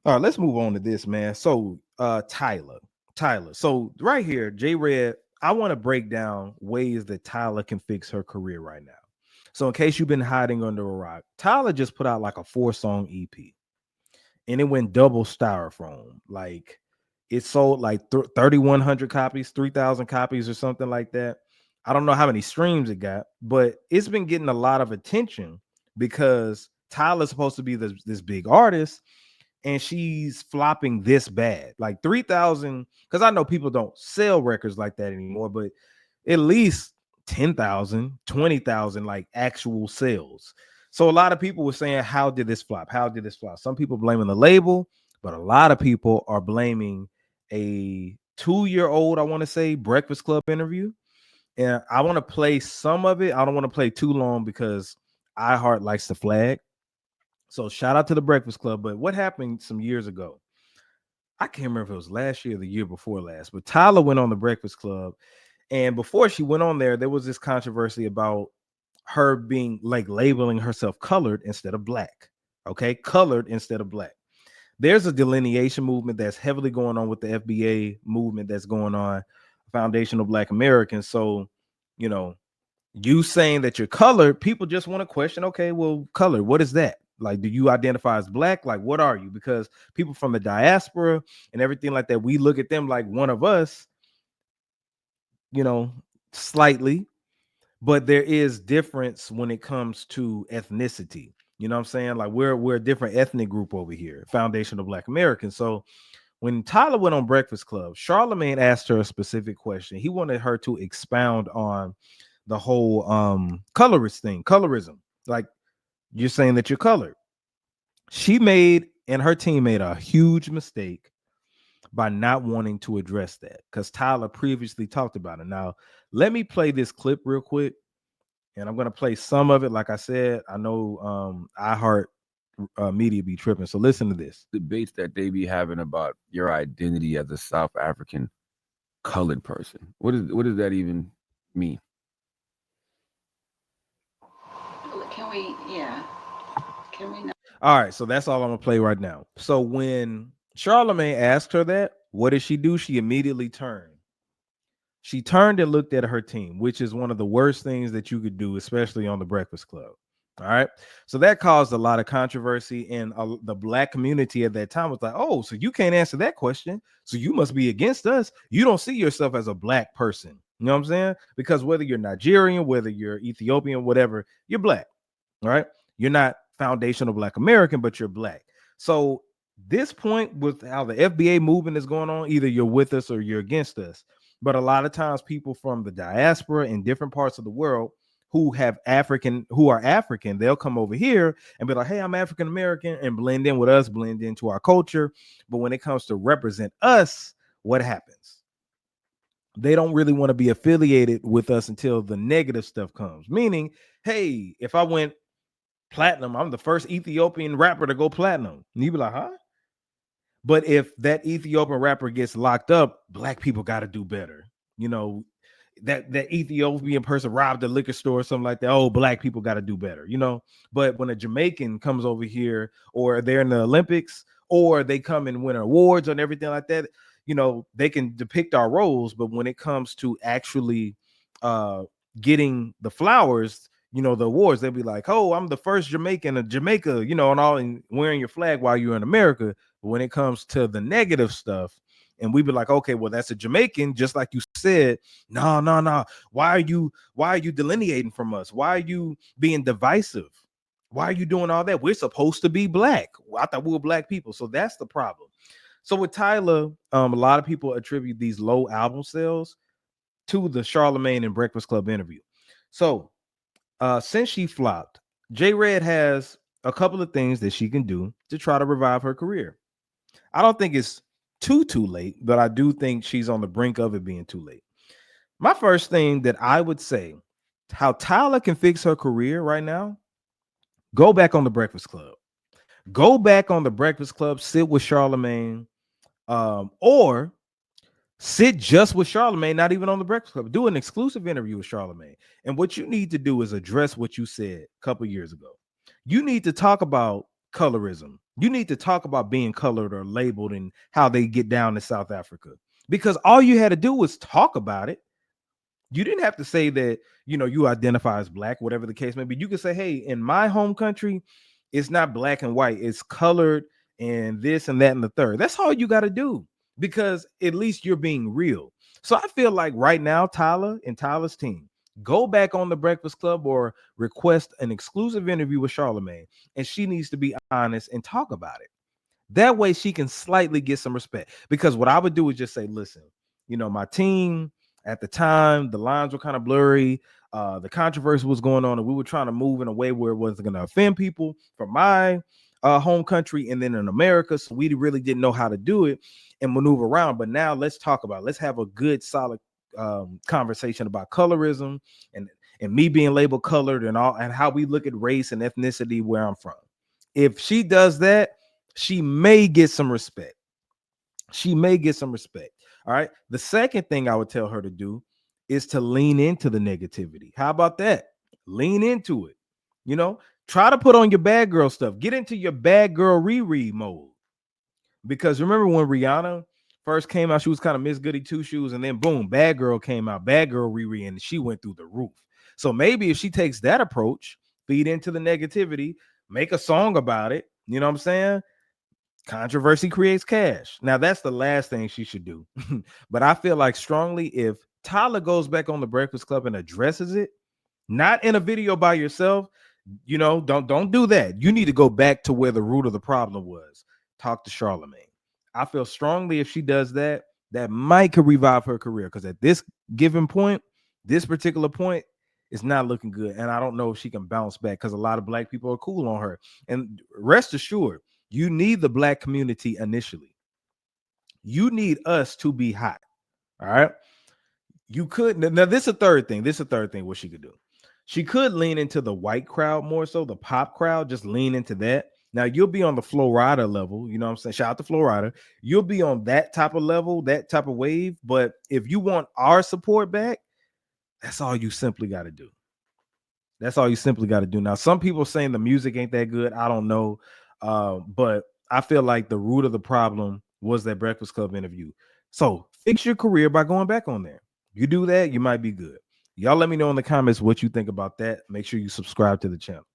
All right, let's move on to this, man. So, Tyler. So, right here, J Red, I want to break down ways that Tyler can fix her career right now. So, in case you've been hiding under a rock, Tyler just put out like a 4-song EP, and it went double styrofoam. Like, it sold like 3,100 copies, 3,000 copies, or something like that. I don't know how many streams it got, but it's been getting a lot of attention because Tyler's supposed to be this big artist, and she's flopping this bad. Like 3,000, because I know people don't sell records like that anymore, but at least 10,000, 20,000, like actual sales. So a lot of people were saying, how did this flop? How did this flop? Some people blaming the label, but a lot of people are blaming a 2-year-old, I want to say, Breakfast Club interview. And I want to play some of it. I don't want to play too long because iHeart likes to flag. So shout out to the Breakfast Club. But what happened some years ago? I can't remember if it was last year or the year before last, but Tyler went on the Breakfast Club. And before she went on there was this controversy about her being like labeling herself colored instead of black. Okay. Colored instead of black. There's a delineation movement that's heavily going on with the FBA movement that's going on, Foundational Black Americans. So, you know, you saying that you're colored, people just want to question, okay, well, color, what is that? Like, do you identify as black? Like, what are you? Because people from the diaspora and everything like that, we look at them like one of us, you know, slightly, but there is difference when it comes to ethnicity. You know what I'm saying? Like we're a different ethnic group over here, Foundational Black Americans. So when Tyler went on Breakfast Club, Charlemagne asked her a specific question. He wanted her to expound on the whole colorist thing, colorism. Like, you're saying that you're colored. She made and her team made a huge mistake by not wanting to address that because Tyler previously talked about it. Now, let me play this clip real quick, and I'm gonna play some of it. Like I said, I know iHeart Media be tripping, so listen to this. Debates that they be having about your identity as a South African colored person. What does that even mean? Can we, yeah, can we know? All right, so that's all I'm gonna play right now. So when Charlemagne asked her that, what did she do? She immediately turned. She turned and looked at her team, which is one of the worst things that you could do, especially on the Breakfast Club. All right. So that caused a lot of controversy, and the black community at that time was like, oh, so you can't answer that question. So you must be against us. You don't see yourself as a black person. You know what I'm saying? Because whether you're Nigerian, whether you're Ethiopian, whatever, you're black. All right. You're not foundational Black American, but you're black. So this point with how the FBA movement is going on, either you're with us or you're against us. But a lot of times people from the diaspora in different parts of the world who are African, they'll come over here and be like, hey, I'm African American, and blend in with us, blend into our culture. But when it comes to represent us, what happens? They don't really want to be affiliated with us until the negative stuff comes. Meaning, hey, if I went platinum, I'm the first Ethiopian rapper to go platinum. And you be like, huh? But if that Ethiopian rapper gets locked up, black people got to do better. You know, that Ethiopian person robbed a liquor store or something like that. Oh, black people got to do better, you know. But when a Jamaican comes over here, or they're in the Olympics, or they come and win awards and everything like that, you know, they can depict our roles. But when it comes to actually getting the flowers, you know, the awards, they'll be like, oh, I'm the first Jamaican of Jamaica, you know, and all, and wearing your flag while you're in America. But when it comes to the negative stuff, and we be like, okay, well, that's a Jamaican, just like you said. No, no, no. Why are you delineating from us? Why are you being divisive? Why are you doing all that? We're supposed to be black. I thought we were black people. So that's the problem. So with Tyler, a lot of people attribute these low album sales to the Charlemagne and Breakfast Club interview. So since she flopped, J Red has a couple of things that she can do to try to revive her career. I don't think it's too late, but I do think she's on the brink of it being too late. My first thing that I would say, how Tyler can fix her career right now, go back on the Breakfast Club. Go back on the Breakfast Club, sit with Charlemagne, or sit just with Charlemagne, not even on the Breakfast Club. Do an exclusive interview with Charlemagne. And what you need to do is address what you said a couple years ago. You need to talk about colorism. You need to talk about being colored or labeled and how they get down to South Africa. Because all you had to do was talk about it. You didn't have to say that, you identify as black, whatever the case may be. You could say, hey, in my home country, it's not black and white, it's colored and this and that and the third. That's all you got to do, because at least you're being real. So I feel like right now, Tyla and Tyla's team, go back on the Breakfast Club or request an exclusive interview with Charlamagne, and she needs to be honest and talk about it. That way she can slightly get some respect. Because what I would do is just say, listen, my team at the time, the lines were kind of blurry. The controversy was going on, and we were trying to move in a way where it wasn't going to offend people from my home country and then in America. So we really didn't know how to do it and maneuver around. But now let's talk about it. Let's have a good, solid conversation about colorism and me being labeled colored and all, and how we look at race and ethnicity where I'm from. If she does that, she may get some respect. She may get some respect. All right. The second thing I would tell her to do is to lean into the negativity. How about that? Lean into it. Try to put on your bad girl stuff. Get into your bad girl Riri mode. Because remember when Rihanna first came out, she was kind of Miss Goody Two Shoes, and then boom, Bad Girl came out, Bad Girl Riri, and she went through the roof. So maybe if she takes that approach, feed into the negativity, make a song about it, you know what I'm saying? Controversy creates cash. Now, that's the last thing she should do. But I feel like strongly if Tyla goes back on the Breakfast Club and addresses it, not in a video by yourself, don't do that. You need to go back to where the root of the problem was. Talk to Charlamagne. I feel strongly if she does that, that might could revive her career, because at this given point, this particular point, is not looking good. And I don't know if she can bounce back, because a lot of black people are cool on her. And rest assured, you need the black community initially. You need us to be hot. All right. You could now. This is a third thing. What she could do. She could lean into the white crowd more so, the pop crowd. Just lean into that. Now you'll be on the Florida level. You know what I'm saying? Shout out to Florida. You'll be on that type of level, that type of wave. But if you want our support back, that's all you simply got to do. That's all you simply got to do. Now, some people saying the music ain't that good. I don't know. But I feel like the root of the problem was that Breakfast Club interview. So fix your career by going back on there. You do that, you might be good. Y'all let me know in the comments what you think about that. Make sure you subscribe to the channel.